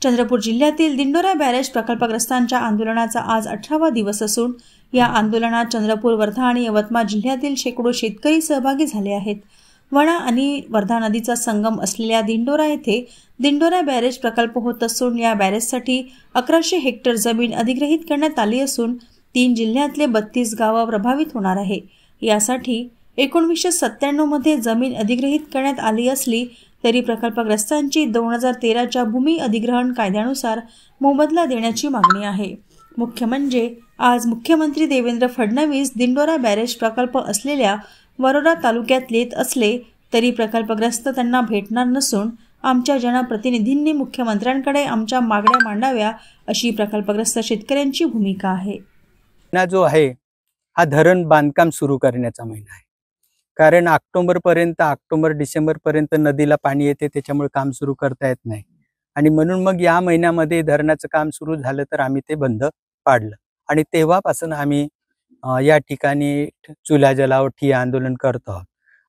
चंद्रपूर जिल्ह्यातील दिंडोरा बॅरेज प्रकल्पग्रस्तांच्या आंदोलनाचा आज 18वा दिवस असून या आंदोलनात चंद्रपूर, वर्धा आणि यवतमाळ जिल्ह्यातील शेकडो शेतकरी सहभागी झाले आहेत। वणा आणि वर्धा नदीचा संगम असलेल्या दिंडोरा येथे दिंडोरा बॅरेज प्रकल्प होत असून या बॅरेजसाठी 1100 हेक्टर जमीन अधिग्रहित करण्यात आली असून 3 जिल्ह्यातले 32 गावं प्रभावित होणार आहे। यासाठी 1997 मध्ये जमीन अधिग्रहित करण्यात आली असली तरी प्रकल्पग्रस्तांची 2013च्या भूमी अधिग्रहण कायद्यानुसार मोबदला देण्याची मागणी आहे। मुख्य म्हणजे आज मुख्यमंत्री देवेंद्र फडणवीस दिंडोरा बॅरेज प्रकल्प असलेल्या वरोरा तालुक्यात येत असले तरी प्रकल्पग्रस्त त्यांना भेटणार नसून आमच्या जनप्रतिनिधींनी मुख्यमंत्र्यांकडे आमच्या मागण्या मांडाव्या अशी प्रकल्पग्रस्त शेतकऱ्यांची भूमिका आहे। जो आहे हा धरण बांधकाम सुरू करण्याचा महिना आहे, कारण ऑक्टोबर डिसेंबर पर्यंत नदीला पाणी येते, त्याच्यामुळे काम सुरू करता येत नाही आणि म्हणून मग या महिन्यामध्ये धरणाचं काम सुरू झालं तर आम्ही ते बंद पाडलं आणि तेव्हापासून आम्ही या ठिकाणी चुला जलावर ठिय्या आंदोलन करत आहोत।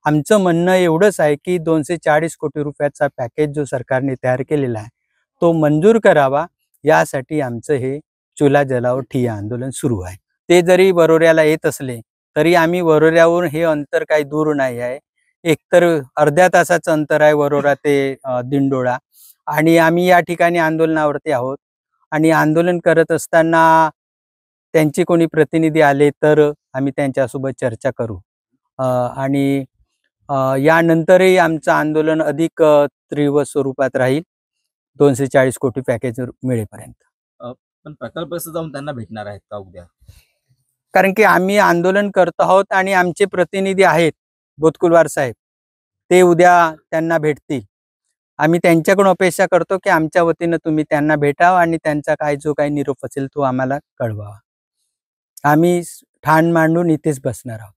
आमचं म्हणणं एवढंच आहे की 240 कोटी रुपयाचा पॅकेज जो सरकारने तयार केलेला आहे तो मंजूर करावा, यासाठी आमचं हे चुला जलावर ठिय्या आंदोलन सुरू आहे। ते जरी वरोऱ्याला येत असले तरी आम्ही वरोऱ्यावरून हे अंतर काही दूर नाही आहे, एकतर अर्ध्या तासाचं अंतर आहे वरोरा ते दिंडोळा आणि आम्ही या ठिकाणी आंदोलनावरती आहोत आणि आंदोलन करत असताना त्यांचे कोणी प्रतिनिधी आले तर आम्ही त्यांच्यासोबत चर्चा करू आणि यानंतरही आमचं आंदोलन अधिक तीव्र स्वरूपात राहील 240 कोटी पॅकेज मिळेपर्यंत। पण प्रकल्पग्रस्त जाऊन त्यांना भेटणार आहेत का उद्या? कारण की आम्ही आंदोलन करत आहोत आणि आमचे प्रतिनिधी आहेत बोतकुलवार साहेब, ते उद्या त्यांना भेटतील। आम्ही त्यांच्याकडून अपेक्षा करतो की आमच्या वतीनं तुम्ही त्यांना भेटावा आणि त्यांचा जो काही निरोप असेल तो आम्हाला कळवावा। आम्ही ठाण मांडून इथेच बसणार आहोत।